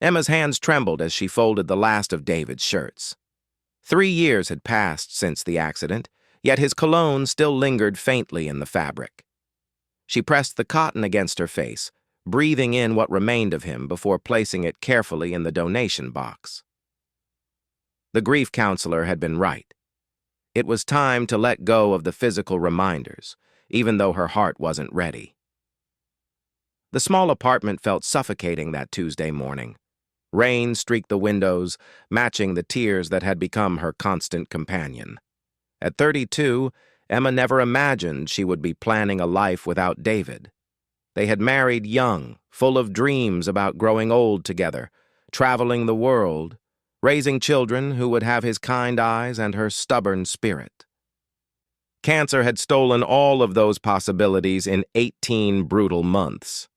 Emma's hands trembled as she folded the last of David's shirts. 3 years had passed since the accident, yet his cologne still lingered faintly in the fabric. She pressed the cotton against her face, breathing in what remained of him before placing it carefully in the donation box. The grief counselor had been right. It was time to let go of the physical reminders, even though her heart wasn't ready. The small apartment felt suffocating that Tuesday morning. Rain streaked the windows, matching the tears that had become her constant companion. At 32, Emma never imagined she would be planning a life without David. They had married young, full of dreams about growing old together, traveling the world, raising children who would have his kind eyes and her stubborn spirit. Cancer had stolen all of those possibilities in 18 brutal months.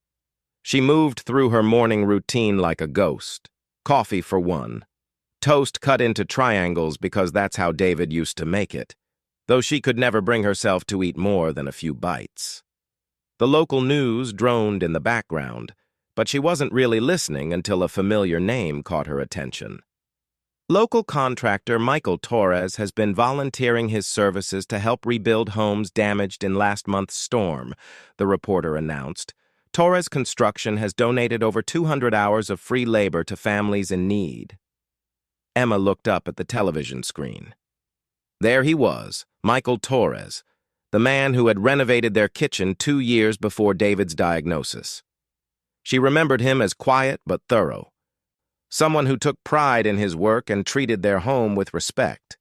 She moved through her morning routine like a ghost. Coffee for one. Toast cut into triangles because that's how David used to make it, though she could never bring herself to eat more than a few bites. The local news droned in the background, but she wasn't really listening until a familiar name caught her attention. Local contractor Michael Torres has been volunteering his services to help rebuild homes damaged in last month's storm, the reporter announced. Torres Construction has donated over 200 hours of free labor to families in need. Emma looked up at the television screen. There he was, Michael Torres, the man who had renovated their kitchen 2 years before David's diagnosis. She remembered him as quiet but thorough, someone who took pride in his work and treated their home with respect.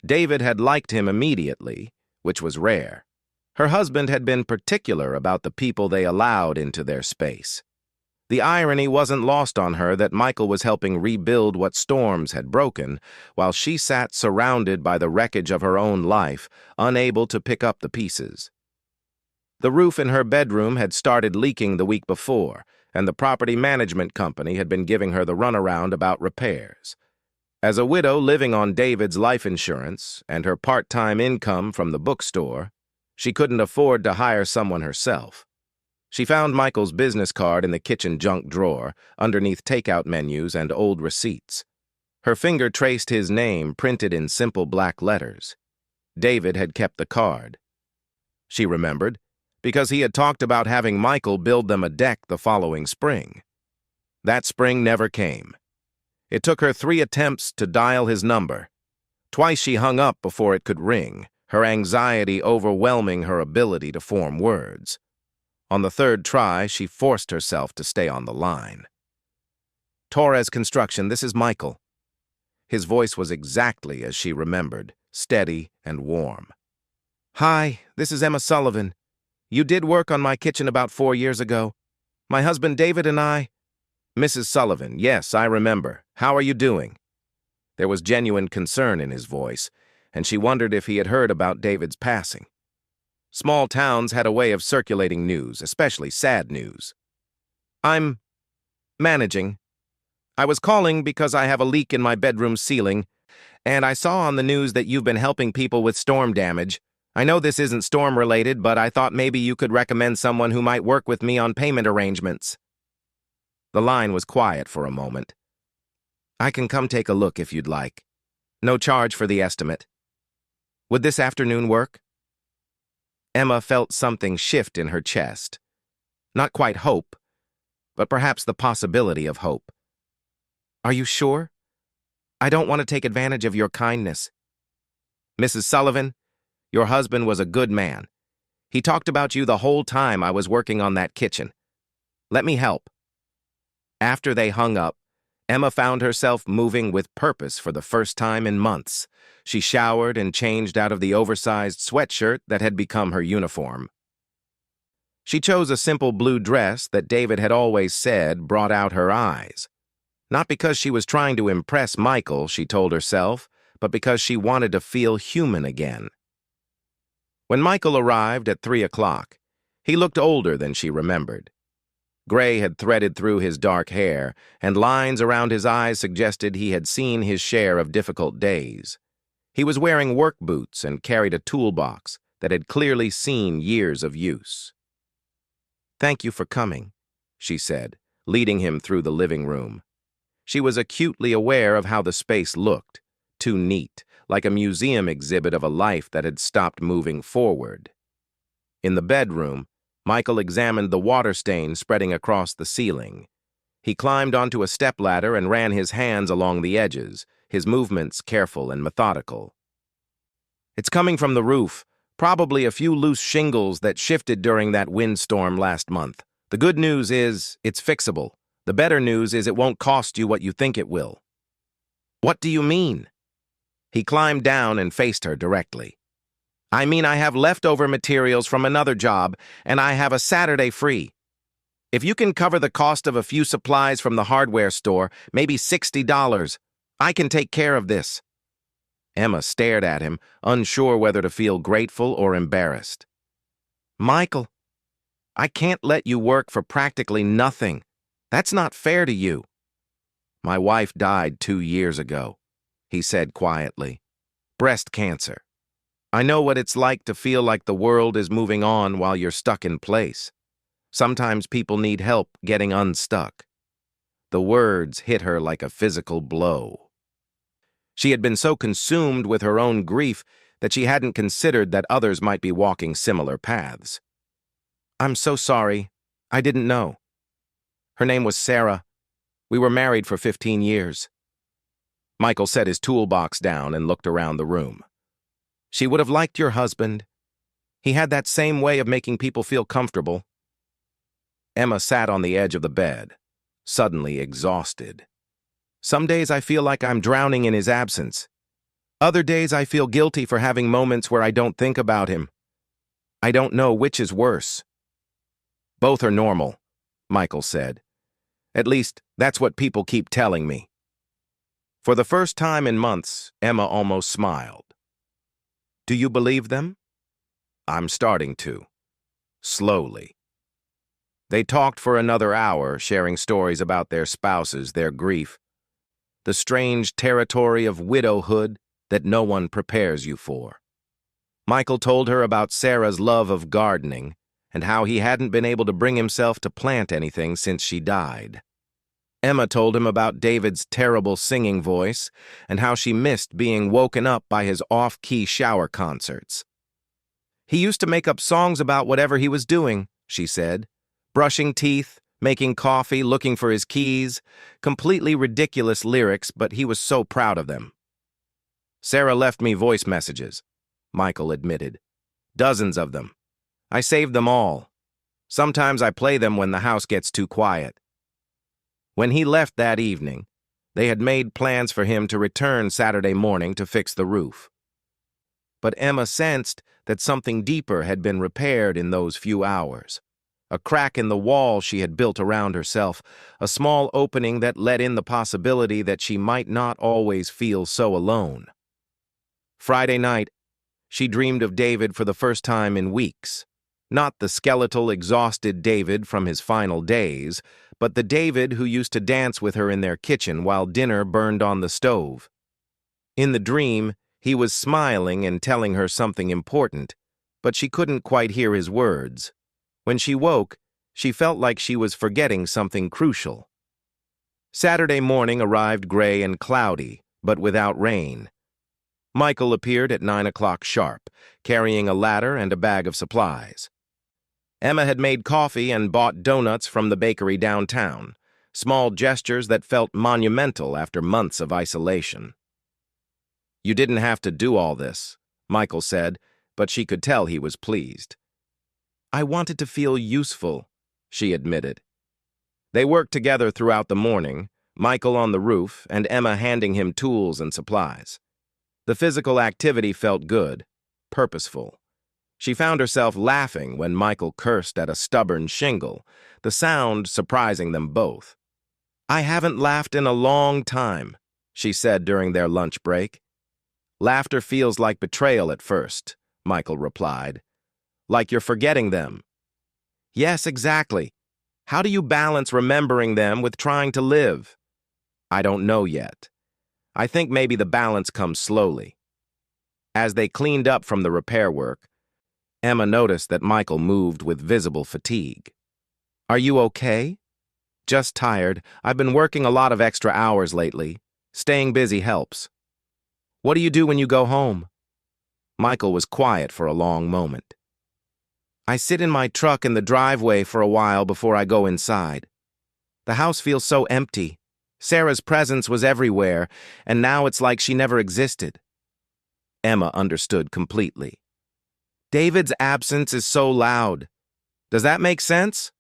David had liked him immediately, which was rare. Her husband had been particular about the people they allowed into their space. The irony wasn't lost on her that Michael was helping rebuild what storms had broken, while she sat surrounded by the wreckage of her own life, unable to pick up the pieces. The roof in her bedroom had started leaking the week before, and the property management company had been giving her the runaround about repairs. As a widow living on David's life insurance and her part-time income from the bookstore, she couldn't afford to hire someone herself. She found Michael's business card in the kitchen junk drawer, underneath takeout menus and old receipts. Her finger traced his name printed in simple black letters. David had kept the card. She remembered, because he had talked about having Michael build them a deck the following spring. That spring never came. It took her 3 attempts to dial his number. Twice she hung up before it could ring, her anxiety overwhelming her ability to form words. On the 3rd try, she forced herself to stay on the line. Torres Construction, this is Michael. His voice was exactly as she remembered, steady and warm. Hi, this is Emma Sullivan. You did work on my kitchen about 4 years ago. My husband David and I... Mrs. Sullivan, yes, I remember. How are you doing? There was genuine concern in his voice, and she wondered if he had heard about David's passing. Small towns had a way of circulating news, especially sad news. I'm managing. I was calling because I have a leak in my bedroom ceiling, and I saw on the news that you've been helping people with storm damage. I know this isn't storm-related, but I thought maybe you could recommend someone who might work with me on payment arrangements. The line was quiet for a moment. I can come take a look if you'd like. No charge for the estimate. Would this afternoon work? Emma felt something shift in her chest. Not quite hope, but perhaps the possibility of hope. Are you sure? I don't want to take advantage of your kindness. Mrs. Sullivan, your husband was a good man. He talked about you the whole time I was working on that kitchen. Let me help. After they hung up, Emma found herself moving with purpose for the first time in months. She showered and changed out of the oversized sweatshirt that had become her uniform. She chose a simple blue dress that David had always said brought out her eyes. Not because she was trying to impress Michael, she told herself, but because she wanted to feel human again. When Michael arrived at 3 o'clock, he looked older than she remembered. Gray had threaded through his dark hair, and lines around his eyes suggested he had seen his share of difficult days. He was wearing work boots and carried a toolbox that had clearly seen years of use. "Thank you for coming," she said, leading him through the living room. She was acutely aware of how the space looked, too neat, like a museum exhibit of a life that had stopped moving forward. In the bedroom, Michael examined the water stain spreading across the ceiling. He climbed onto a stepladder and ran his hands along the edges, his movements careful and methodical. "It's coming from the roof, probably a few loose shingles that shifted during that windstorm last month. The good news is it's fixable. The better news is it won't cost you what you think it will." "What do you mean?" He climbed down and faced her directly. "I mean, I have leftover materials from another job, and I have a Saturday free. If you can cover the cost of a few supplies from the hardware store, maybe $60, I can take care of this." Emma stared at him, unsure whether to feel grateful or embarrassed. "Michael, I can't let you work for practically nothing. That's not fair to you." "My wife died 2 years ago," he said quietly. "Breast cancer. I know what it's like to feel like the world is moving on while you're stuck in place. Sometimes people need help getting unstuck." The words hit her like a physical blow. She had been so consumed with her own grief that she hadn't considered that others might be walking similar paths. "I'm so sorry. I didn't know. Her name was Sarah. We were married for 15 years. Michael set his toolbox down and looked around the room. "She would have liked your husband. He had that same way of making people feel comfortable." Emma sat on the edge of the bed, suddenly exhausted. "Some days I feel like I'm drowning in his absence. Other days I feel guilty for having moments where I don't think about him. I don't know which is worse." "Both are normal," Michael said. "At least, that's what people keep telling me." For the first time in months, Emma almost smiled. "Do you believe them?" "I'm starting to. Slowly." They talked for another hour, sharing stories about their spouses, their grief, the strange territory of widowhood that no one prepares you for. Michael told her about Sarah's love of gardening and how he hadn't been able to bring himself to plant anything since she died. Emma told him about David's terrible singing voice and how she missed being woken up by his off-key shower concerts. "He used to make up songs about whatever he was doing," she said. "Brushing teeth, making coffee, looking for his keys. Completely ridiculous lyrics, but he was so proud of them." "Sarah left me voice messages," Michael admitted. "Dozens of them. I saved them all. Sometimes I play them when the house gets too quiet." When he left that evening, they had made plans for him to return Saturday morning to fix the roof. But Emma sensed that something deeper had been repaired in those few hours. A crack in the wall she had built around herself, a small opening that let in the possibility that she might not always feel so alone. Friday night, she dreamed of David for the first time in weeks. Not the skeletal, exhausted David from his final days, but the David who used to dance with her in their kitchen while dinner burned on the stove. In the dream, he was smiling and telling her something important, but she couldn't quite hear his words. When she woke, she felt like she was forgetting something crucial. Saturday morning arrived gray and cloudy, but without rain. Michael appeared at 9 o'clock sharp, carrying a ladder and a bag of supplies. Emma had made coffee and bought donuts from the bakery downtown, small gestures that felt monumental after months of isolation. "You didn't have to do all this," Michael said, but she could tell he was pleased. "I wanted to feel useful," she admitted. They worked together throughout the morning, Michael on the roof and Emma handing him tools and supplies. The physical activity felt good, purposeful. She found herself laughing when Michael cursed at a stubborn shingle, the sound surprising them both. "I haven't laughed in a long time," she said during their lunch break. "Laughter feels like betrayal at first," Michael replied. "Like you're forgetting them." "Yes, exactly. How do you balance remembering them with trying to live?" "I don't know yet. I think maybe the balance comes slowly." As they cleaned up from the repair work, Emma noticed that Michael moved with visible fatigue. "Are you okay?" Just tired. I've been working a lot of extra hours lately. Staying busy helps. What do you do when you go home? Michael was quiet for a long moment. I sit in my truck in the driveway for a while before I go inside. The house feels so empty. Sarah's presence was everywhere, and now it's like she never existed. Emma understood completely. David's absence is so loud. Does that make sense?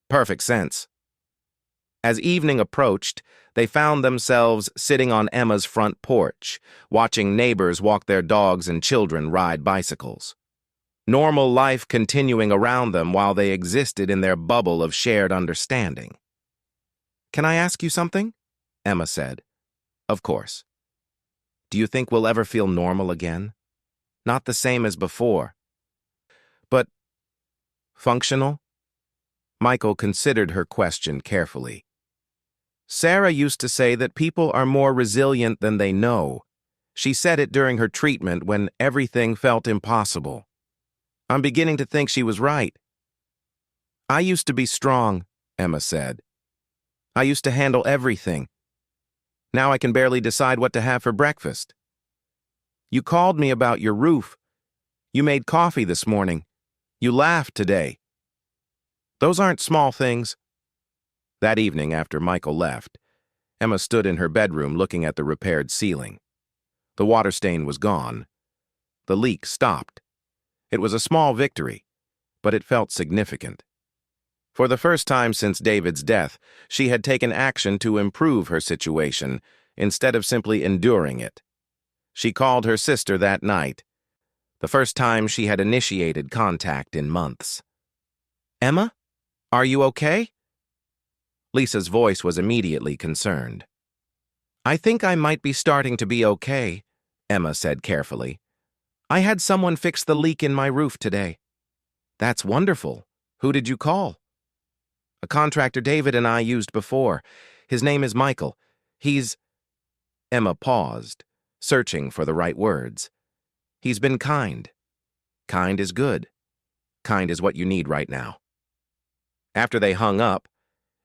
Perfect sense. As evening approached, they found themselves sitting on Emma's front porch, watching neighbors walk their dogs and children ride bicycles. Normal life continuing around them while they existed in their bubble of shared understanding. Can I ask you something? Emma said. Of course. Do you think we'll ever feel normal again? Not the same as before, but functional? Michael considered her question carefully. Sarah used to say that people are more resilient than they know. She said it during her treatment when everything felt impossible. I'm beginning to think she was right. I used to be strong, Emma said. I used to handle everything. Now I can barely decide what to have for breakfast. You called me about your roof. You made coffee this morning. You laughed today. Those aren't small things. That evening, after Michael left, Emma stood in her bedroom looking at the repaired ceiling. The water stain was gone. The leak stopped. It was a small victory, but it felt significant. For the first time since David's death, she had taken action to improve her situation instead of simply enduring it. She called her sister that night, the first time she had initiated contact in months. Emma, are you okay? Lisa's voice was immediately concerned. I think I might be starting to be okay, Emma said carefully. I had someone fix the leak in my roof today. That's wonderful. Who did you call? A contractor David and I used before. His name is Michael. Emma paused, searching for the right words. He's been kind. Kind is good. Kind is what you need right now. After they hung up,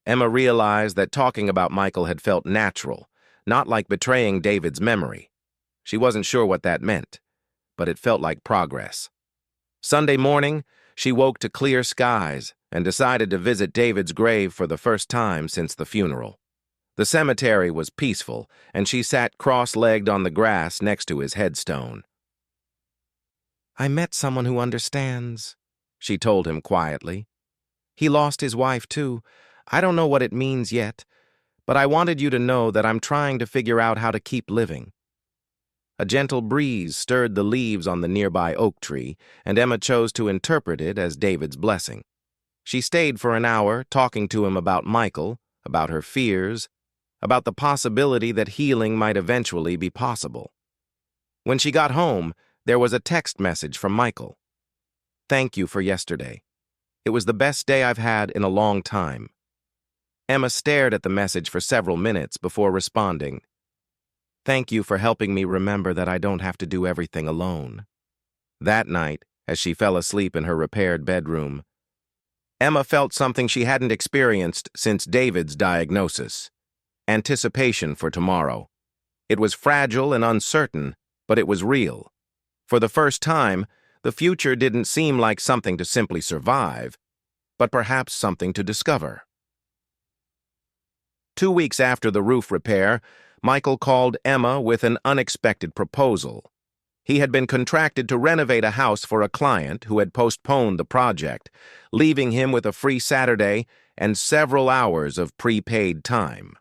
Emma realized that talking about Michael had felt natural, not like betraying David's memory. She wasn't sure what that meant, but it felt like progress. Sunday morning, she woke to clear skies and decided to visit David's grave for the first time since the funeral. The cemetery was peaceful, and she sat cross-legged on the grass next to his headstone. I met someone who understands, she told him quietly. He lost his wife, too. I don't know what it means yet, but I wanted you to know that I'm trying to figure out how to keep living. A gentle breeze stirred the leaves on the nearby oak tree, and Emma chose to interpret it as David's blessing. She stayed for an hour, talking to him about Michael, about her fears, about the possibility that healing might eventually be possible. When she got home, there was a text message from Michael. Thank you for yesterday. It was the best day I've had in a long time. Emma stared at the message for several minutes before responding. Thank you for helping me remember that I don't have to do everything alone. That night, as she fell asleep in her repaired bedroom, Emma felt something she hadn't experienced since David's diagnosis. Anticipation for tomorrow. It was fragile and uncertain, but it was real. For the first time, the future didn't seem like something to simply survive, but perhaps something to discover. 2 weeks after the roof repair, Michael called Emma with an unexpected proposal. He had been contracted to renovate a house for a client who had postponed the project, leaving him with a free Saturday and several hours of prepaid time.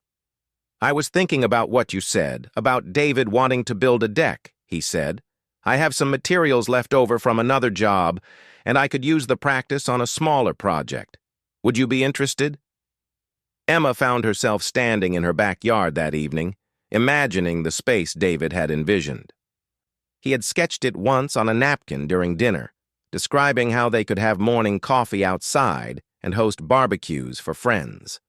I was thinking about what you said, about David wanting to build a deck, he said. I have some materials left over from another job, and I could use the practice on a smaller project. Would you be interested? Emma found herself standing in her backyard that evening, imagining the space David had envisioned. He had sketched it once on a napkin during dinner, describing how they could have morning coffee outside and host barbecues for friends.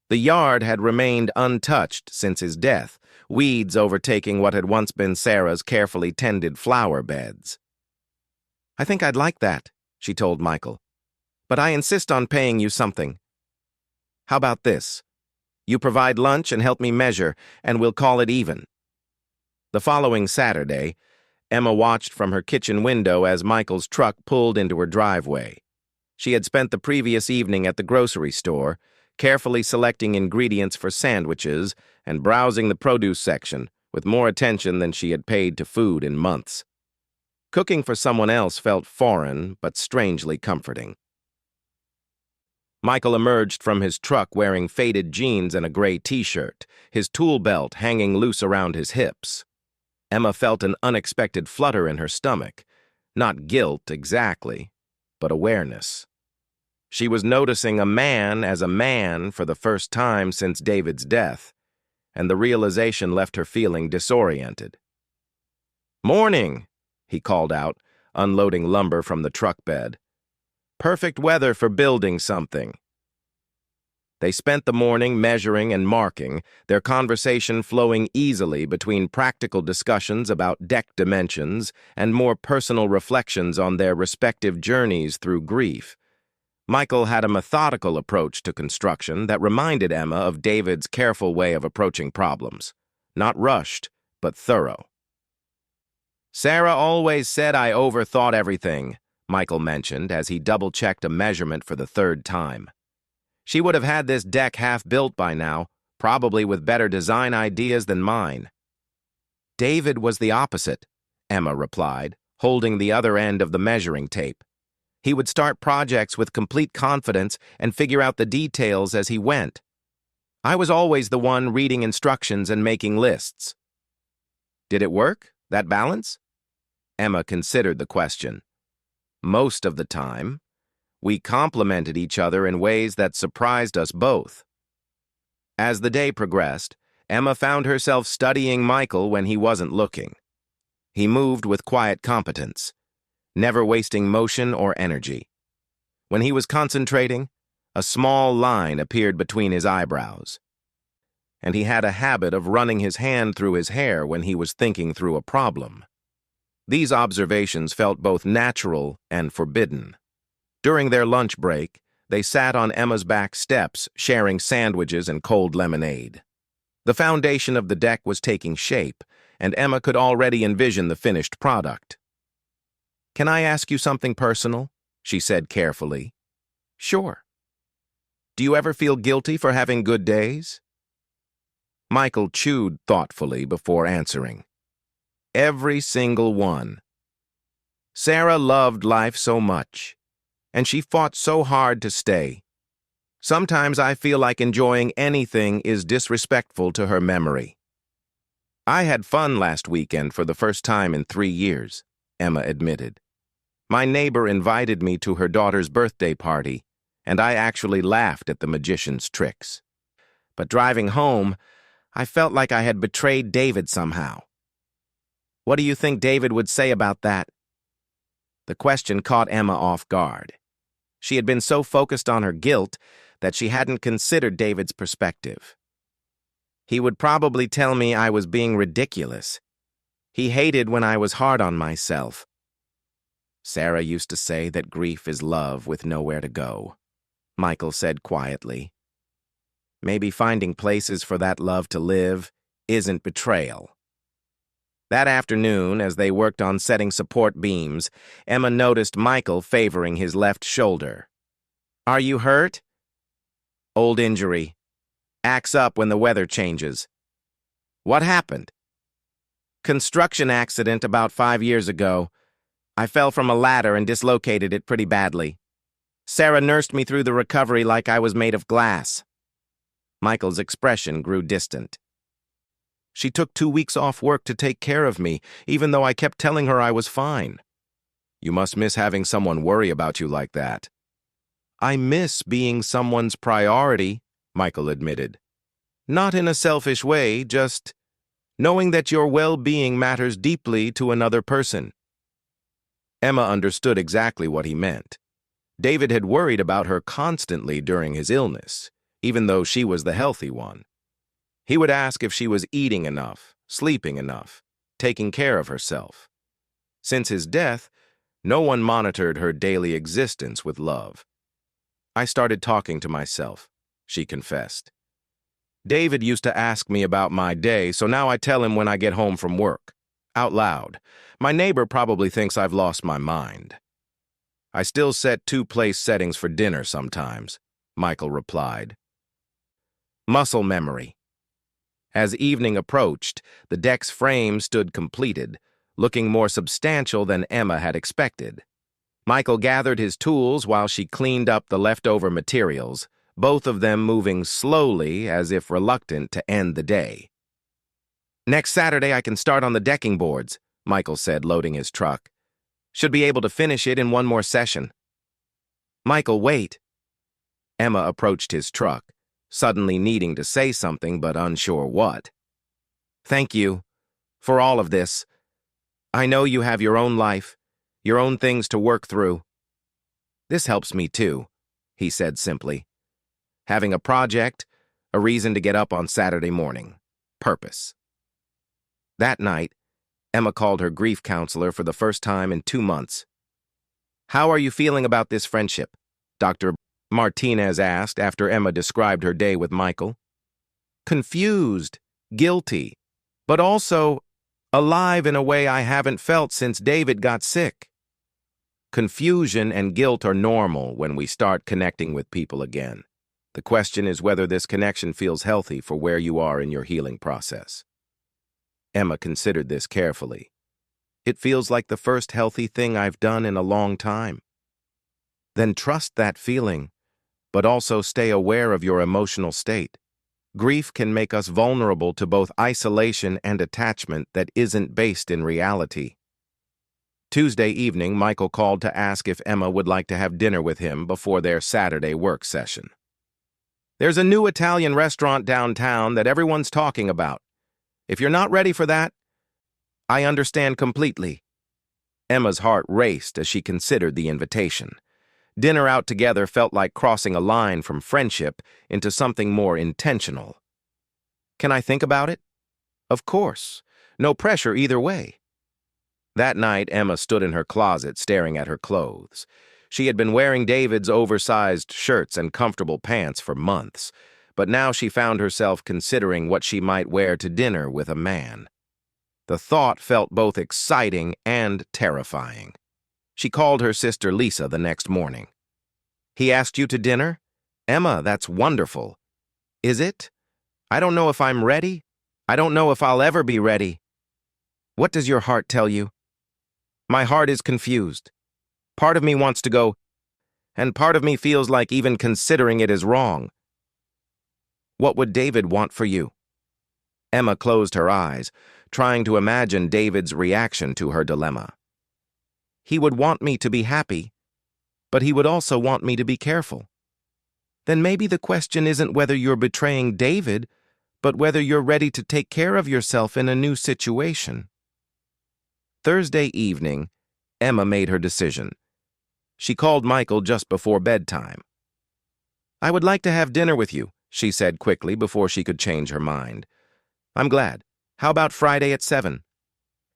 The yard had remained untouched since his death, weeds overtaking what had once been Sarah's carefully tended flower beds. I think I'd like that, she told Michael. But I insist on paying you something. How about this? You provide lunch and help me measure, and we'll call it even. The following Saturday, Emma watched from her kitchen window as Michael's truck pulled into her driveway. She had spent the previous evening at the grocery store, carefully selecting ingredients for sandwiches and browsing the produce section with more attention than she had paid to food in months. Cooking for someone else felt foreign but strangely comforting. Michael emerged from his truck wearing faded jeans and a gray t-shirt, his tool belt hanging loose around his hips. Emma felt an unexpected flutter in her stomach. Not guilt exactly, but awareness. She was noticing a man as a man for the first time since David's death, and the realization left her feeling disoriented. "Morning," he called out, unloading lumber from the truck bed. "Perfect weather for building something." They spent the morning measuring and marking, their conversation flowing easily between practical discussions about deck dimensions and more personal reflections on their respective journeys through grief. Michael had a methodical approach to construction that reminded Emma of David's careful way of approaching problems. Not rushed, but thorough. "Sarah always said I overthought everything," Michael mentioned as he double-checked a measurement for the third time. "She would have had this deck half built by now, probably with better design ideas than mine." "David was the opposite," Emma replied, holding the other end of the measuring tape. "He would start projects with complete confidence and figure out the details as he went. I was always the one reading instructions and making lists." "Did it work, that balance?" Emma considered the question. "Most of the time. We complemented each other in ways that surprised us both." As the day progressed, Emma found herself studying Michael when he wasn't looking. He moved with quiet competence, never wasting motion or energy. When he was concentrating, a small line appeared between his eyebrows. And he had a habit of running his hand through his hair when he was thinking through a problem. These observations felt both natural and forbidden. During their lunch break, they sat on Emma's back steps, sharing sandwiches and cold lemonade. The foundation of the deck was taking shape, and Emma could already envision the finished product. "Can I ask you something personal?" she said carefully. "Sure." "Do you ever feel guilty for having good days?" Michael chewed thoughtfully before answering. "Every single one. Sarah loved life so much, and she fought so hard to stay. Sometimes I feel like enjoying anything is disrespectful to her memory." "I had fun last weekend for the first time in 3 years," Emma admitted. "My neighbor invited me to her daughter's birthday party, and I actually laughed at the magician's tricks. But driving home, I felt like I had betrayed David somehow." "What do you think David would say about that?" The question caught Emma off guard. She had been so focused on her guilt that she hadn't considered David's perspective. "He would probably tell me I was being ridiculous. He hated when I was hard on myself. Sarah used to say that grief is love with nowhere to go," Michael said quietly. "Maybe finding places for that love to live isn't betrayal." That afternoon, as they worked on setting support beams, Emma noticed Michael favoring his left shoulder. "Are you hurt?" "Old injury. Acts up when the weather changes." "What happened?" "Construction accident about 5 years ago. I fell from a ladder and dislocated it pretty badly. Sarah nursed me through the recovery like I was made of glass." Michael's expression grew distant. "She took 2 weeks off work to take care of me, even though I kept telling her I was fine." "You must miss having someone worry about you like that." "I miss being someone's priority," Michael admitted. "Not in a selfish way, just knowing that your well-being matters deeply to another person." Emma understood exactly what he meant. David had worried about her constantly during his illness, even though she was the healthy one. He would ask if she was eating enough, sleeping enough, taking care of herself. Since his death, no one monitored her daily existence with love. "I started talking to myself," she confessed. David used to ask me about my day, so now I tell him when I get home from work. Out loud. My neighbor probably thinks I've lost my mind. I still set two-place settings for dinner sometimes, Michael replied. Muscle memory. As evening approached, the deck's frame stood completed, looking more substantial than Emma had expected. Michael gathered his tools while she cleaned up the leftover materials, both of them moving slowly as if reluctant to end the day. Next Saturday I can start on the decking boards, Michael said, loading his truck. Should be able to finish it in one more session. Michael, wait. Emma approached his truck, suddenly needing to say something but unsure what. Thank you for all of this. I know you have your own life, your own things to work through. This helps me too, he said simply. Having a project, a reason to get up on Saturday morning. Purpose. That night, Emma called her grief counselor for the first time in 2 months. How are you feeling about this friendship? Dr. Martinez asked after Emma described her day with Michael. Confused, guilty, but also alive in a way I haven't felt since David got sick. Confusion and guilt are normal when we start connecting with people again. The question is whether this connection feels healthy for where you are in your healing process. Emma considered this carefully. It feels like the first healthy thing I've done in a long time. Then trust that feeling, but also stay aware of your emotional state. Grief can make us vulnerable to both isolation and attachment that isn't based in reality. Tuesday evening, Michael called to ask if Emma would like to have dinner with him before their Saturday work session. There's a new Italian restaurant downtown that everyone's talking about. If you're not ready for that, I understand completely. Emma's heart raced as she considered the invitation. Dinner out together felt like crossing a line from friendship into something more intentional. Can I think about it? Of course. No pressure either way. That night, Emma stood in her closet staring at her clothes. She had been wearing David's oversized shirts and comfortable pants for months, but now she found herself considering what she might wear to dinner with a man. The thought felt both exciting and terrifying. She called her sister Lisa the next morning. He asked you to dinner? Emma, that's wonderful. Is it? I don't know if I'm ready. I don't know if I'll ever be ready. What does your heart tell you? My heart is confused. Part of me wants to go, and part of me feels like even considering it is wrong. What would David want for you? Emma closed her eyes, trying to imagine David's reaction to her dilemma. He would want me to be happy, but he would also want me to be careful. Then maybe the question isn't whether you're betraying David, but whether you're ready to take care of yourself in a new situation. Thursday evening, Emma made her decision. She called Michael just before bedtime. I would like to have dinner with you, she said quickly before she could change her mind. I'm glad. How about Friday at 7?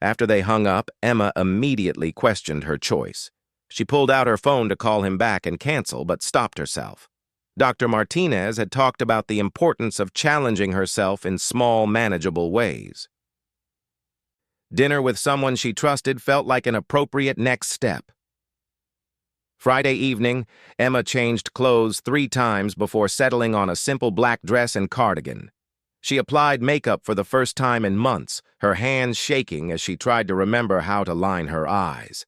After they hung up, Emma immediately questioned her choice. She pulled out her phone to call him back and cancel, but stopped herself. Dr. Martinez had talked about the importance of challenging herself in small, manageable ways. Dinner with someone she trusted felt like an appropriate next step. Friday evening, Emma changed clothes 3 times before settling on a simple black dress and cardigan. She applied makeup for the first time in months, her hands shaking as she tried to remember how to line her eyes.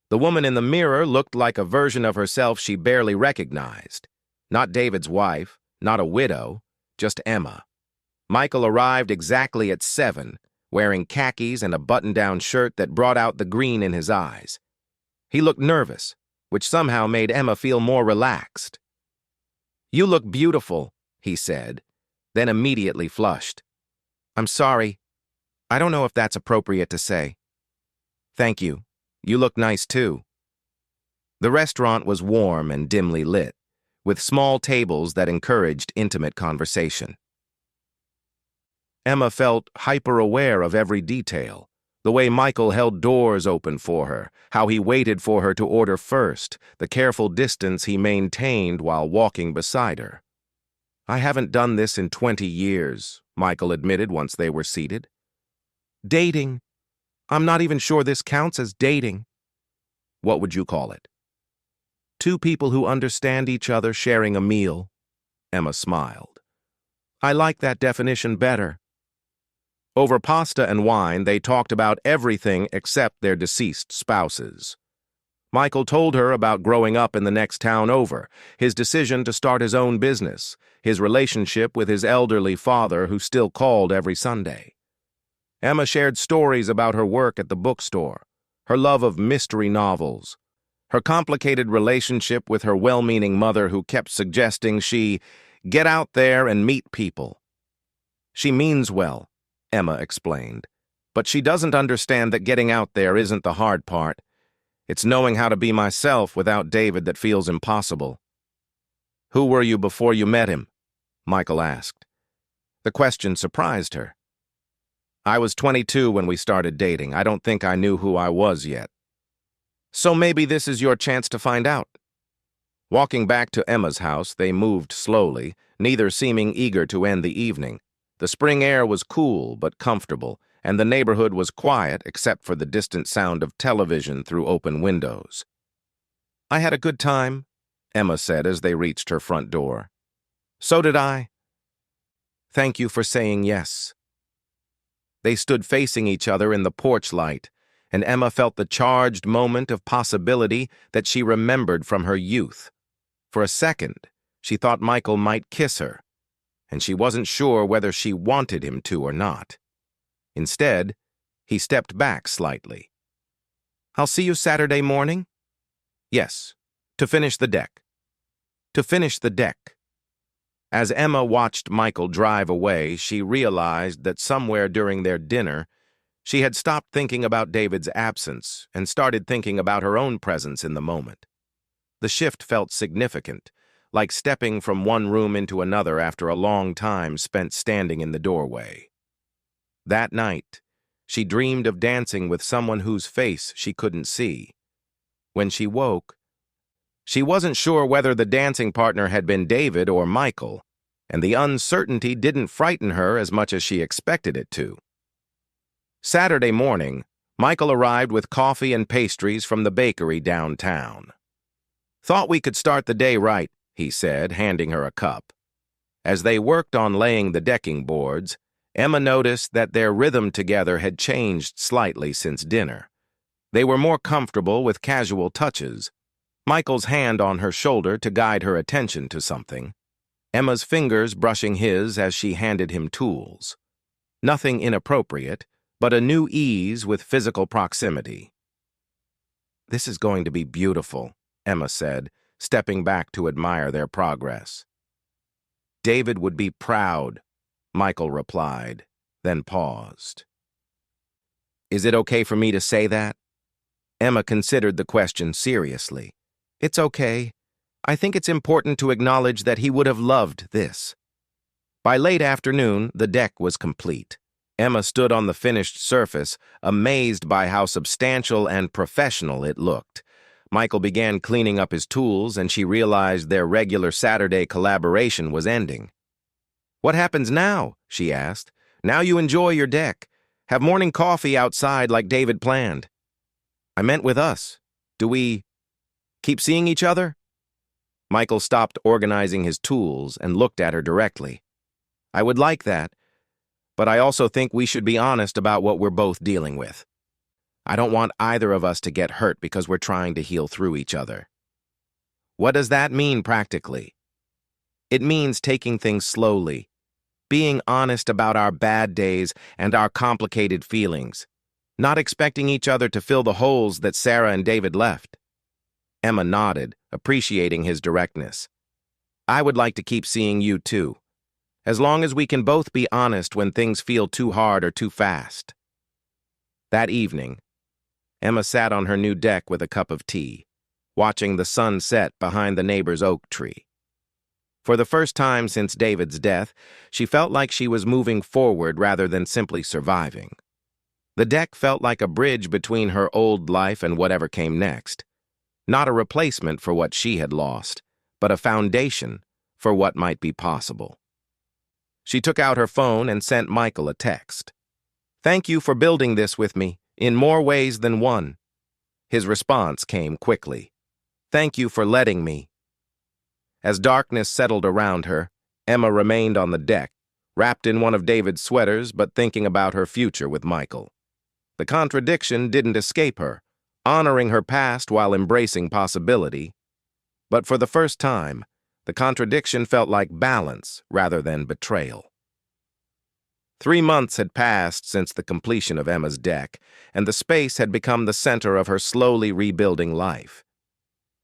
The woman in the mirror looked like a version of herself she barely recognized. Not David's wife, not a widow, just Emma. Michael arrived exactly at 7, wearing khakis and a button-down shirt that brought out the green in his eyes. He looked nervous, which somehow made Emma feel more relaxed. You look beautiful, he said, then immediately flushed. I'm sorry. I don't know if that's appropriate to say. Thank you. You look nice too. The restaurant was warm and dimly lit, with small tables that encouraged intimate conversation. Emma felt hyper-aware of every detail. The way Michael held doors open for her, how he waited for her to order first, the careful distance he maintained while walking beside her. I haven't done this in 20 years, Michael admitted once they were seated. Dating. I'm not even sure this counts as dating. What would you call it? Two people who understand each other sharing a meal. Emma smiled. I like that definition better. Over pasta and wine, they talked about everything except their deceased spouses. Michael told her about growing up in the next town over, his decision to start his own business, his relationship with his elderly father who still called every Sunday. Emma shared stories about her work at the bookstore, her love of mystery novels, her complicated relationship with her well-meaning mother who kept suggesting she get out there and meet people. She means well, Emma explained, but she doesn't understand that getting out there isn't the hard part. It's knowing how to be myself without David that feels impossible. Who were you before you met him? Michael asked. The question surprised her. I was 22 when we started dating. I don't think I knew who I was yet. So maybe this is your chance to find out. Walking back to Emma's house, they moved slowly, neither seeming eager to end the evening. The spring air was cool but comfortable, and the neighborhood was quiet except for the distant sound of television through open windows. I had a good time, Emma said as they reached her front door. So did I. Thank you for saying yes. They stood facing each other in the porch light, and Emma felt the charged moment of possibility that she remembered from her youth. For a second, she thought Michael might kiss her, and she wasn't sure whether she wanted him to or not. Instead, he stepped back slightly. I'll see you Saturday morning? Yes, to finish the deck. To finish the deck. As Emma watched Michael drive away, she realized that somewhere during their dinner, she had stopped thinking about David's absence and started thinking about her own presence in the moment. The shift felt significant, like stepping from one room into another after a long time spent standing in the doorway. That night, she dreamed of dancing with someone whose face she couldn't see. When she woke, she wasn't sure whether the dancing partner had been David or Michael, and the uncertainty didn't frighten her as much as she expected it to. Saturday morning, Michael arrived with coffee and pastries from the bakery downtown. Thought we could start the day right, he said, handing her a cup. As they worked on laying the decking boards, Emma noticed that their rhythm together had changed slightly since dinner. They were more comfortable with casual touches, Michael's hand on her shoulder to guide her attention to something, Emma's fingers brushing his as she handed him tools. Nothing inappropriate, but a new ease with physical proximity. This is going to be beautiful, Emma said, stepping back to admire their progress. David would be proud, Michael replied, then paused. Is it okay for me to say that? Emma considered the question seriously. It's okay. I think it's important to acknowledge that he would have loved this. By late afternoon, the deck was complete. Emma stood on the finished surface, amazed by how substantial and professional it looked. Michael began cleaning up his tools, and she realized their regular Saturday collaboration was ending. What happens now? She asked. Now you enjoy your deck. Have morning coffee outside like David planned. I meant with us. Do we keep seeing each other? Michael stopped organizing his tools and looked at her directly. I would like that, but I also think we should be honest about what we're both dealing with. I don't want either of us to get hurt because we're trying to heal through each other. What does that mean practically? It means taking things slowly, being honest about our bad days and our complicated feelings, not expecting each other to fill the holes that Sarah and David left. Emma nodded, appreciating his directness. I would like to keep seeing you too, as long as we can both be honest when things feel too hard or too fast. That evening, Emma sat on her new deck with a cup of tea, watching the sun set behind the neighbor's oak tree. For the first time since David's death, she felt like she was moving forward rather than simply surviving. The deck felt like a bridge between her old life and whatever came next. Not a replacement for what she had lost, but a foundation for what might be possible. She took out her phone and sent Michael a text. "Thank you for building this with me, in more ways than one." His response came quickly. "Thank you for letting me." As darkness settled around her, Emma remained on the deck, wrapped in one of David's sweaters but thinking about her future with Michael. The contradiction didn't escape her, honoring her past while embracing possibility. But for the first time, the contradiction felt like balance rather than betrayal. 3 months had passed since the completion of Emma's deck, and the space had become the center of her slowly rebuilding life.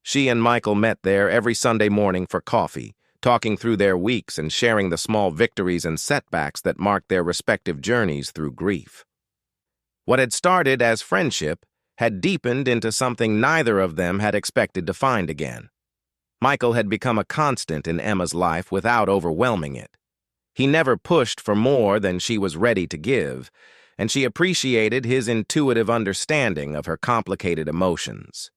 She and Michael met there every Sunday morning for coffee, talking through their weeks and sharing the small victories and setbacks that marked their respective journeys through grief. What had started as friendship had deepened into something neither of them had expected to find again. Michael had become a constant in Emma's life without overwhelming it. He never pushed for more than she was ready to give, and she appreciated his intuitive understanding of her complicated emotions.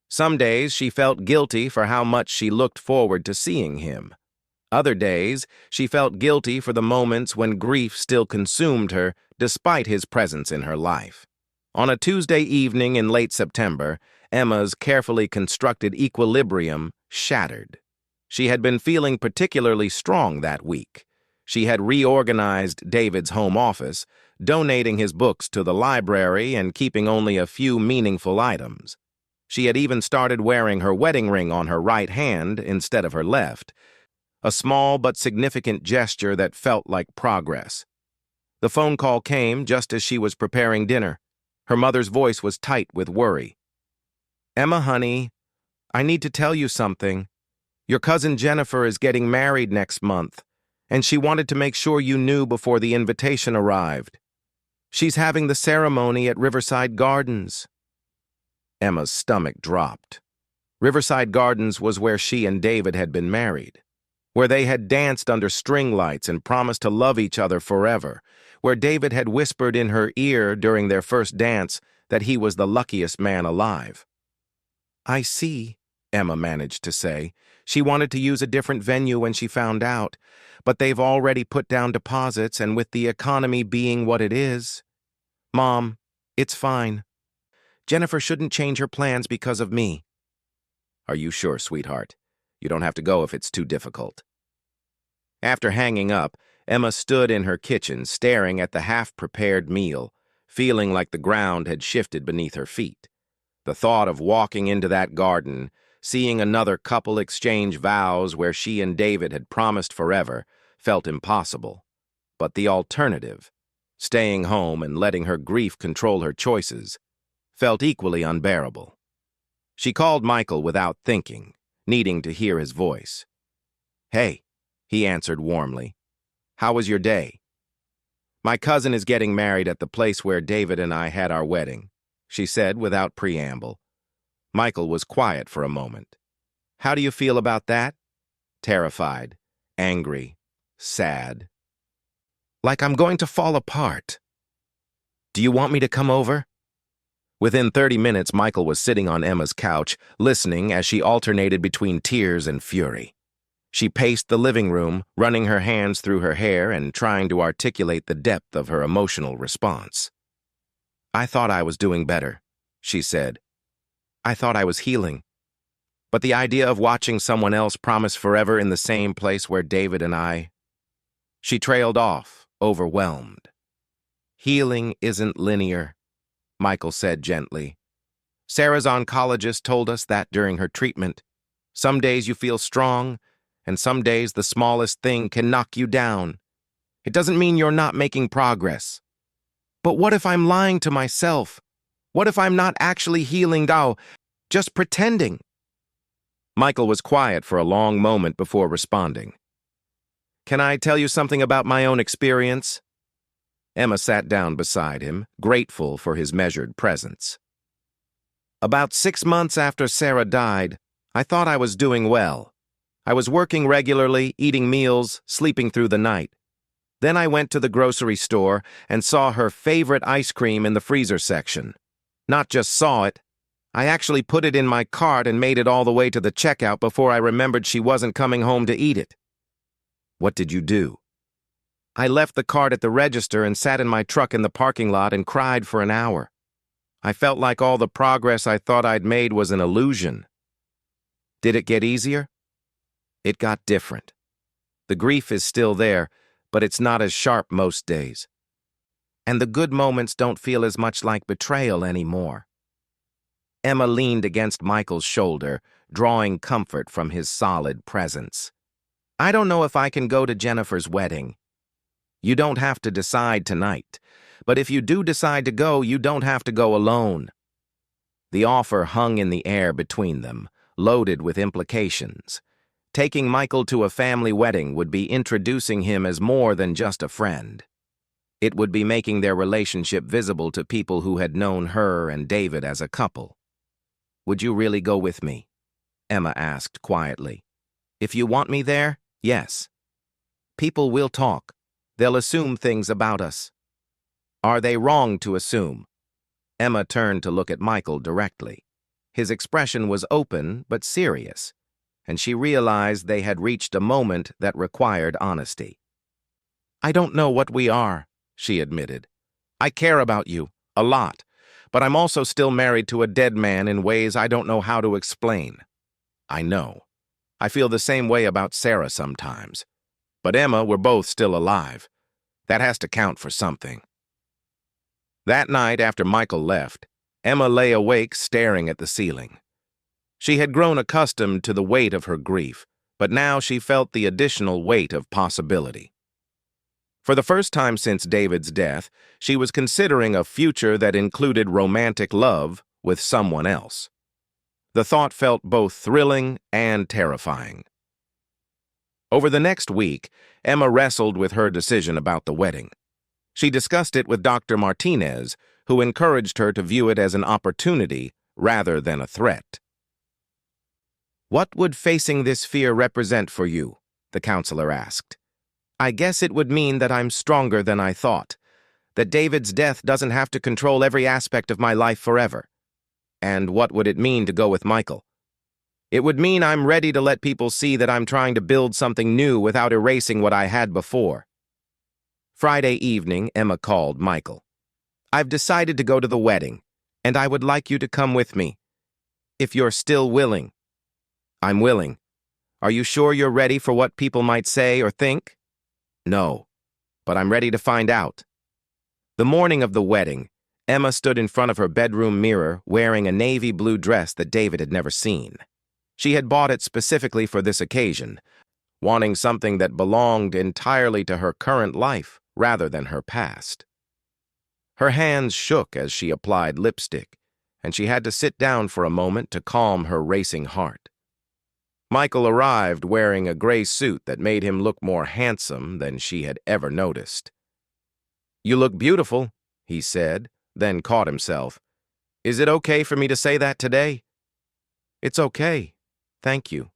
Some days she felt guilty for how much she looked forward to seeing him. Other days she felt guilty for the moments when grief still consumed her despite his presence in her life. On a Tuesday evening in late September, Emma's carefully constructed equilibrium shattered. She had been feeling particularly strong that week. She had reorganized David's home office, donating his books to the library and keeping only a few meaningful items. She had even started wearing her wedding ring on her right hand instead of her left, a small but significant gesture that felt like progress. The phone call came just as she was preparing dinner. Her mother's voice was tight with worry. "Emma, honey, I need to tell you something. Your cousin Jennifer is getting married next month, and she wanted to make sure you knew before the invitation arrived. She's having the ceremony at Riverside Gardens." Emma's stomach dropped. Riverside Gardens was where she and David had been married, where they had danced under string lights and promised to love each other forever, where David had whispered in her ear during their first dance that he was the luckiest man alive. "I see," Emma managed to say. She wanted to use a different venue when she found out, but they've already put down deposits, and with the economy being what it is. Mom, it's fine. Jennifer shouldn't change her plans because of me." "Are you sure, sweetheart? You don't have to go if it's too difficult." After hanging up, Emma stood in her kitchen staring at the half-prepared meal, feeling like the ground had shifted beneath her feet. The thought of walking into that garden, seeing another couple exchange vows where she and David had promised forever, felt impossible. But the alternative, staying home and letting her grief control her choices, felt equally unbearable. She called Michael without thinking, needing to hear his voice. "Hey," he answered warmly. "How was your day?" "My cousin is getting married at the place where David and I had our wedding," she said without preamble. Michael was quiet for a moment. "How do you feel about that?" "Terrified, angry, sad. Like I'm going to fall apart. Do you want me to come over?" Within 30 minutes, Michael was sitting on Emma's couch, listening as she alternated between tears and fury. She paced the living room, running her hands through her hair and trying to articulate the depth of her emotional response. "I thought I was doing better," she said. "I thought I was healing. But the idea of watching someone else promise forever in the same place where David and I—" She trailed off, overwhelmed. "Healing isn't linear," Michael said gently. "Sarah's oncologist told us that during her treatment. Some days you feel strong, and some days the smallest thing can knock you down. It doesn't mean you're not making progress. But what if I'm lying to myself? What if I'm not actually healing now, just pretending?" Michael was quiet for a long moment before responding. "Can I tell you something about my own experience?" Emma sat down beside him, grateful for his measured presence. "About 6 months after Sarah died, I thought I was doing well. I was working regularly, eating meals, sleeping through the night. Then I went to the grocery store and saw her favorite ice cream in the freezer section. Not just saw it, I actually put it in my cart and made it all the way to the checkout before I remembered she wasn't coming home to eat it." "What did you do?" "I left the cart at the register and sat in my truck in the parking lot and cried for an hour. I felt like all the progress I thought I'd made was an illusion." "Did it get easier?" "It got different. The grief is still there, but it's not as sharp most days. And the good moments don't feel as much like betrayal anymore." Emma leaned against Michael's shoulder, drawing comfort from his solid presence. "I don't know if I can go to Jennifer's wedding." "You don't have to decide tonight. But if you do decide to go, you don't have to go alone." The offer hung in the air between them, loaded with implications. Taking Michael to a family wedding would be introducing him as more than just a friend. It would be making their relationship visible to people who had known her and David as a couple. "Would you really go with me?" Emma asked quietly. "If you want me there, yes. People will talk. They'll assume things about us." "Are they wrong to assume?" Emma turned to look at Michael directly. His expression was open but serious, and she realized they had reached a moment that required honesty. "I don't know what we are," she admitted. "I care about you, a lot, but I'm also still married to a dead man in ways I don't know how to explain." "I know. I feel the same way about Sarah sometimes. But Emma, we're both still alive. That has to count for something." That night, after Michael left, Emma lay awake staring at the ceiling. She had grown accustomed to the weight of her grief, but now she felt the additional weight of possibility. For the first time since David's death, she was considering a future that included romantic love with someone else. The thought felt both thrilling and terrifying. Over the next week, Emma wrestled with her decision about the wedding. She discussed it with Dr. Martinez, who encouraged her to view it as an opportunity rather than a threat. "What would facing this fear represent for you?" the counselor asked. "I guess it would mean that I'm stronger than I thought, that David's death doesn't have to control every aspect of my life forever." "And what would it mean to go with Michael?" "It would mean I'm ready to let people see that I'm trying to build something new without erasing what I had before." Friday evening, Emma called Michael. "I've decided to go to the wedding, and I would like you to come with me, if you're still willing." "I'm willing. Are you sure you're ready for what people might say or think?" "No, but I'm ready to find out." The morning of the wedding, Emma stood in front of her bedroom mirror wearing a navy blue dress that David had never seen. She had bought it specifically for this occasion, wanting something that belonged entirely to her current life rather than her past. Her hands shook as she applied lipstick, and she had to sit down for a moment to calm her racing heart. Michael arrived wearing a gray suit that made him look more handsome than she had ever noticed. "You look beautiful," he said, then caught himself. "Is it okay for me to say that today?" "It's okay. Thank you."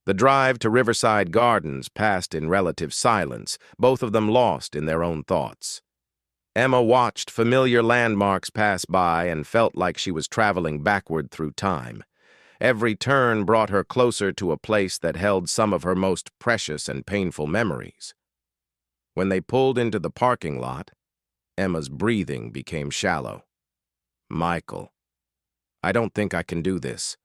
The drive to Riverside Gardens passed in relative silence, both of them lost in their own thoughts. Emma watched familiar landmarks pass by and felt like she was traveling backward through time. Every turn brought her closer to a place that held some of her most precious and painful memories. When they pulled into the parking lot, Emma's breathing became shallow. "Michael, I don't think I can do this."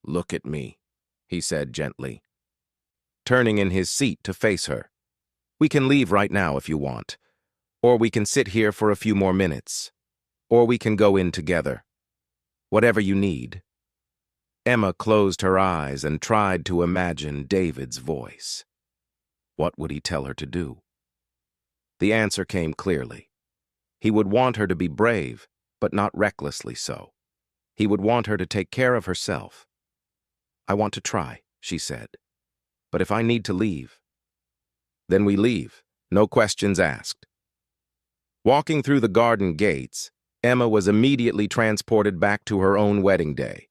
"Look at me," he said gently, turning in his seat to face her. "We can leave right now if you want, or we can sit here for a few more minutes, or we can go in together. Whatever you need." Emma closed her eyes and tried to imagine David's voice. What would he tell her to do? The answer came clearly. He would want her to be brave, but not recklessly so. He would want her to take care of herself. "I want to try," she said. "But if I need to leave..." Then we leave, no questions asked. Walking through the garden gates, Emma was immediately transported back to her own wedding day.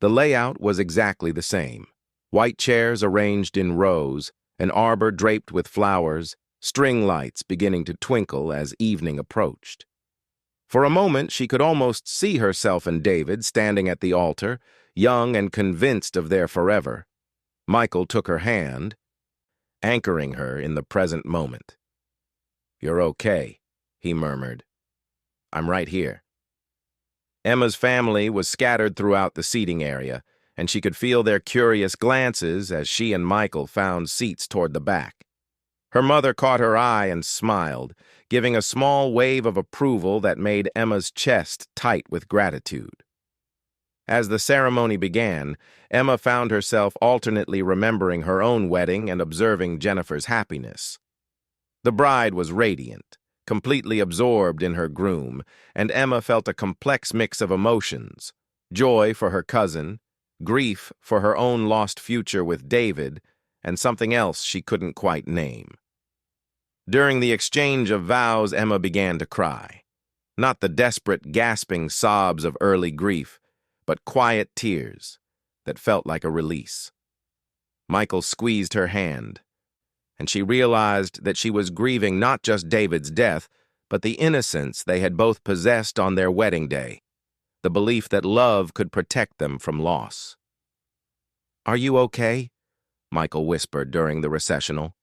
The layout was exactly the same. White chairs arranged in rows, an arbor draped with flowers, string lights beginning to twinkle as evening approached. For a moment, she could almost see herself and David standing at the altar, young and convinced of their forever. Michael took her hand, anchoring her in the present moment. "You're okay," he murmured. "I'm right here." Emma's family was scattered throughout the seating area, and she could feel their curious glances as she and Michael found seats toward the back. Her mother caught her eye and smiled, giving a small wave of approval that made Emma's chest tight with gratitude. As the ceremony began, Emma found herself alternately remembering her own wedding and observing Jennifer's happiness. The bride was radiant, completely absorbed in her groom, and Emma felt a complex mix of emotions: joy for her cousin, grief for her own lost future with David, and something else she couldn't quite name. During the exchange of vows, Emma began to cry. Not the desperate, gasping sobs of early grief, but quiet tears that felt like a release. Michael squeezed her hand, and she realized that she was grieving not just David's death, but the innocence they had both possessed on their wedding day, the belief that love could protect them from loss. "Are you okay?" Michael whispered during the recessional.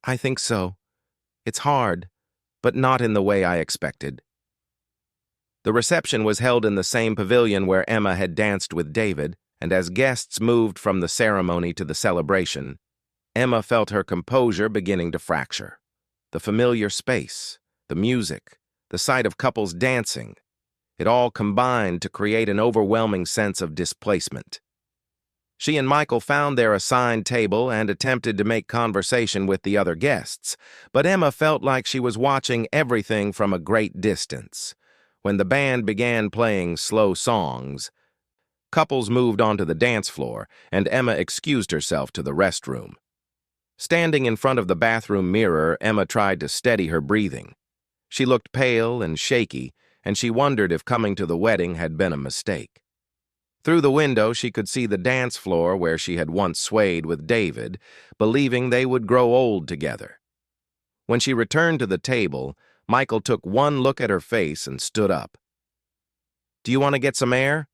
"I think so. It's hard, but not in the way I expected." The reception was held in the same pavilion where Emma had danced with David, and as guests moved from the ceremony to the celebration, Emma felt her composure beginning to fracture. The familiar space, the music, the sight of couples dancing, it all combined to create an overwhelming sense of displacement. She and Michael found their assigned table and attempted to make conversation with the other guests, but Emma felt like she was watching everything from a great distance. When the band began playing slow songs, couples moved onto the dance floor, and Emma excused herself to the restroom. Standing in front of the bathroom mirror, Emma tried to steady her breathing. She looked pale and shaky, and she wondered if coming to the wedding had been a mistake. Through the window, she could see the dance floor where she had once swayed with David, believing they would grow old together. When she returned to the table, Michael took one look at her face and stood up. "Do you want to get some air?"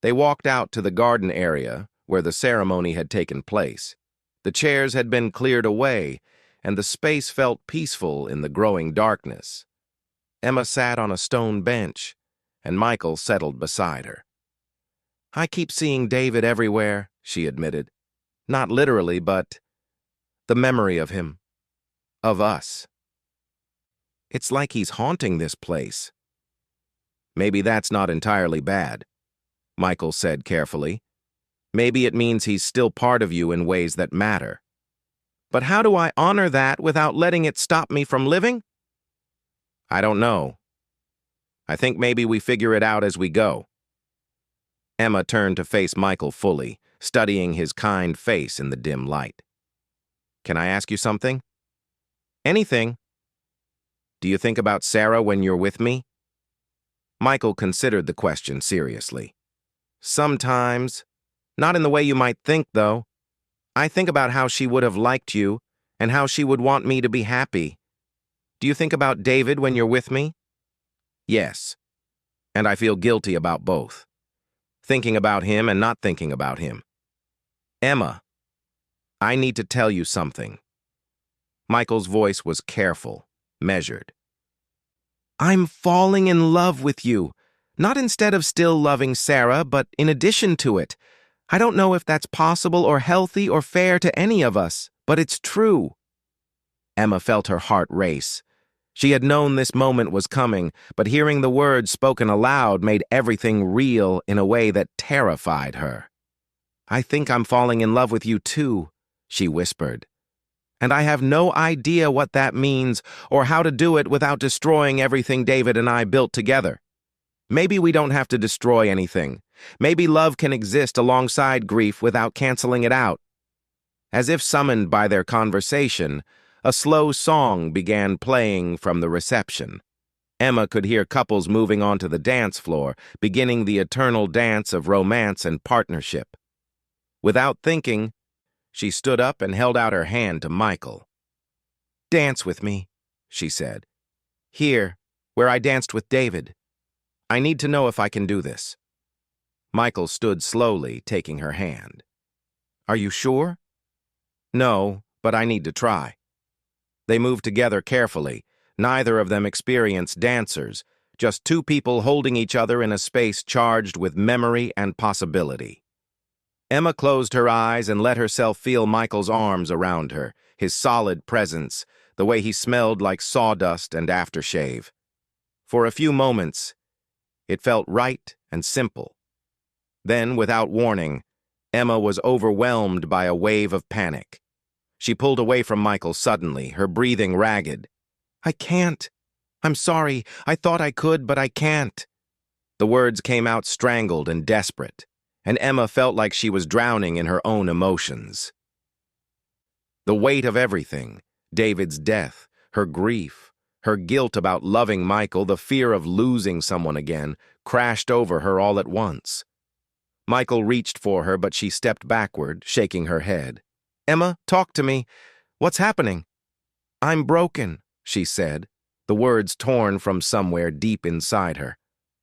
They walked out to the garden area where the ceremony had taken place. The chairs had been cleared away, and the space felt peaceful in the growing darkness. Emma sat on a stone bench, and Michael settled beside her. "I keep seeing David everywhere," she admitted. "Not literally, but the memory of him, of us. It's like he's haunting this place." "Maybe that's not entirely bad," Michael said carefully. "Maybe it means he's still part of you in ways that matter." "But how do I honor that without letting it stop me from living?" "I don't know. I think maybe we figure it out as we go." Emma turned to face Michael fully, studying his kind face in the dim light. "Can I ask you something?" "Anything." "Do you think about Sarah when you're with me?" Michael considered the question seriously. "Sometimes. Not in the way you might think, though. I think about how she would have liked you and how she would want me to be happy. Do you think about David when you're with me?" "Yes. And I feel guilty about both. Thinking about him and not thinking about him." "Emma, I need to tell you something." Michael's voice was careful, measured. "I'm falling in love with you. Not instead of still loving Sarah, but in addition to it. I don't know if that's possible or healthy or fair to any of us, but it's true." Emma felt her heart race. She had known this moment was coming, but hearing the words spoken aloud made everything real in a way that terrified her. "I think I'm falling in love with you too," she whispered. "And I have no idea what that means or how to do it without destroying everything David and I built together. Maybe we don't have to destroy anything. Maybe love can exist alongside grief without canceling it out." As if summoned by their conversation, a slow song began playing from the reception. Emma could hear couples moving onto the dance floor, beginning the eternal dance of romance and partnership. Without thinking, she stood up and held out her hand to Michael. "Dance with me," she said. "Here, where I danced with David. I need to know if I can do this." Michael stood slowly, taking her hand. "Are you sure?" "No, but I need to try." They moved together carefully, neither of them experienced dancers, just two people holding each other in a space charged with memory and possibility. Emma closed her eyes and let herself feel Michael's arms around her, his solid presence, the way he smelled like sawdust and aftershave. For a few moments, it felt right and simple. Then, without warning, Emma was overwhelmed by a wave of panic. She pulled away from Michael suddenly, her breathing ragged. "I can't. I'm sorry. I thought I could, but I can't." The words came out strangled and desperate, and Emma felt like she was drowning in her own emotions. The weight of everything, David's death, her grief, her guilt about loving Michael, the fear of losing someone again, crashed over her all at once. Michael reached for her, but she stepped backward, shaking her head. "Emma, talk to me. What's happening?" "I'm broken," she said, the words torn from somewhere deep inside her.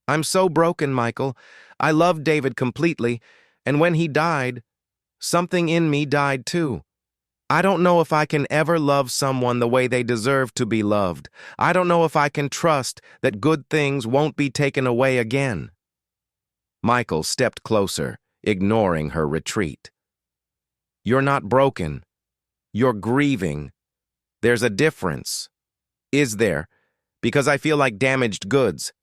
"I'm so broken, Michael. I loved David completely, and when he died, something in me died too. I don't know if I can ever love someone the way they deserve to be loved. I don't know if I can trust that good things won't be taken away again." Michael stepped closer, ignoring her retreat. "You're not broken. You're grieving. There's a difference." "Is there? Because I feel like damaged goods.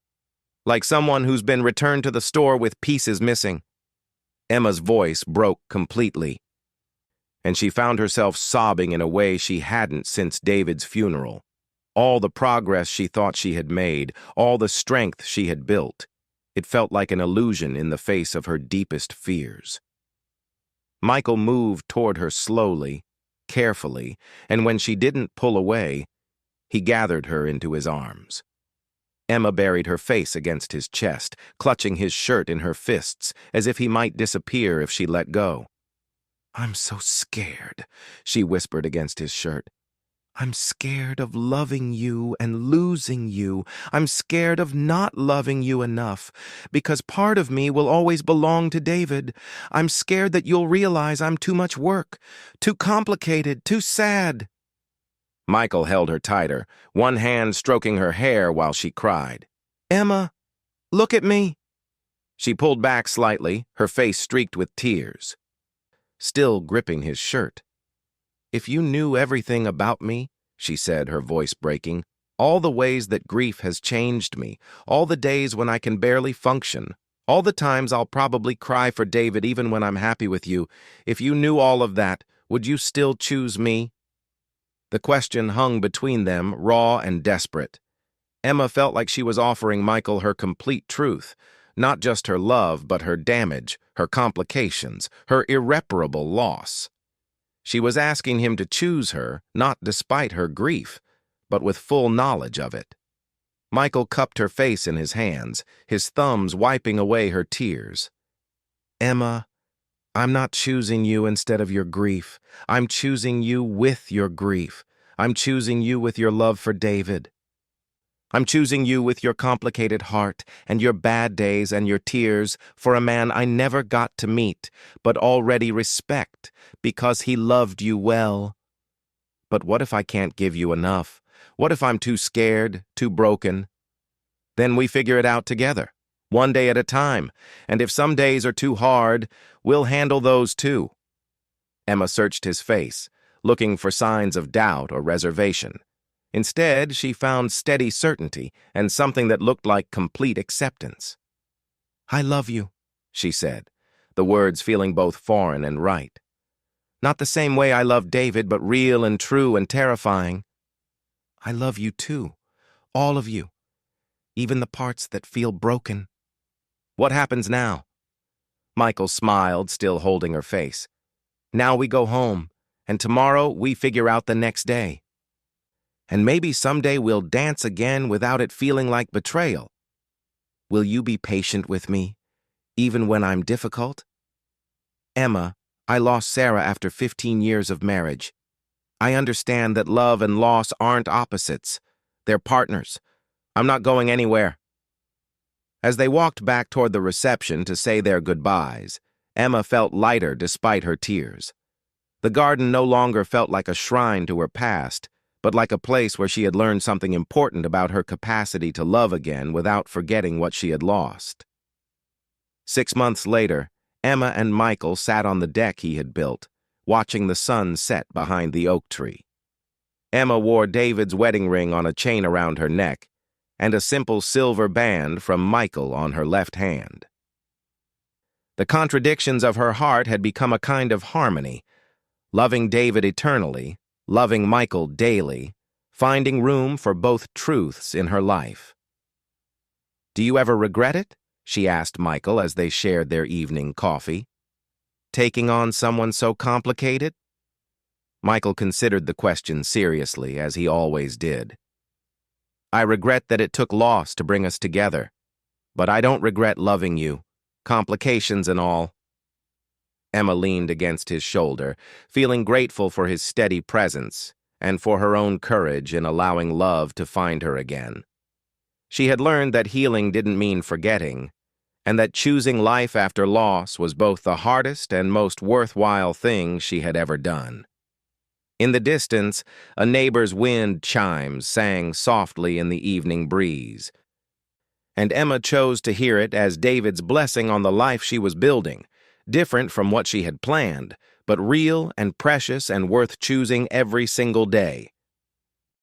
Like someone who's been returned to the store with pieces missing." Emma's voice broke completely, and she found herself sobbing in a way she hadn't since David's funeral. All the progress she thought she had made, all the strength she had built, it felt like an illusion in the face of her deepest fears. Michael moved toward her slowly, carefully, and when she didn't pull away, he gathered her into his arms. Emma buried her face against his chest, clutching his shirt in her fists, as if he might disappear if she let go. "I'm so scared," she whispered against his shirt. "I'm scared of loving you and losing you. I'm scared of not loving you enough, because part of me will always belong to David. I'm scared that you'll realize I'm too much work, too complicated, too sad." Michael held her tighter, one hand stroking her hair while she cried. "Emma, look at me." She pulled back slightly, her face streaked with tears, still gripping his shirt. "If you knew everything about me," she said, her voice breaking, "all the ways that grief has changed me, all the days when I can barely function, all the times I'll probably cry for David even when I'm happy with you, if you knew all of that, would you still choose me?" The question hung between them, raw and desperate. Emma felt like she was offering Michael her complete truth, not just her love, but her damage, her complications, her irreparable loss. She was asking him to choose her, not despite her grief, but with full knowledge of it. Michael cupped her face in his hands, his thumbs wiping away her tears. "Emma, I'm not choosing you instead of your grief. I'm choosing you with your grief. I'm choosing you with your love for David. I'm choosing you with your complicated heart and your bad days and your tears for a man I never got to meet, but already respect because he loved you well. But what if I can't give you enough? What if I'm too scared, too broken? Then we figure it out together, one day at a time, and if some days are too hard, we'll handle those too." Emma searched his face, looking for signs of doubt or reservation. Instead, she found steady certainty and something that looked like complete acceptance. "I love you," she said, the words feeling both foreign and right. "Not the same way I love David, but real and true and terrifying. I love you too, all of you, even the parts that feel broken." "What happens now?" Michael smiled, still holding her face. "Now we go home, and tomorrow we figure out the next day. And maybe someday we'll dance again without it feeling like betrayal. Will you be patient with me, even when I'm difficult?" "Emma, I lost Sarah after 15 years of marriage. I understand that love and loss aren't opposites. They're partners. I'm not going anywhere." As they walked back toward the reception to say their goodbyes, Emma felt lighter despite her tears. The garden no longer felt like a shrine to her past, but like a place where she had learned something important about her capacity to love again without forgetting what she had lost. 6 months later, Emma and Michael sat on the deck he had built, watching the sun set behind the oak tree. Emma wore David's wedding ring on a chain around her neck, and a simple silver band from Michael on her left hand. The contradictions of her heart had become a kind of harmony, loving David eternally, loving Michael daily, finding room for both truths in her life. "Do you ever regret it?" she asked Michael as they shared their evening coffee. "Taking on someone so complicated?" Michael considered the question seriously, as he always did. "I regret that it took loss to bring us together, but I don't regret loving you, complications and all." Emma leaned against his shoulder, feeling grateful for his steady presence and for her own courage in allowing love to find her again. She had learned that healing didn't mean forgetting, and that choosing life after loss was both the hardest and most worthwhile thing she had ever done. In the distance, a neighbor's wind chimes sang softly in the evening breeze, and Emma chose to hear it as David's blessing on the life she was building, different from what she had planned, but real and precious and worth choosing every single day.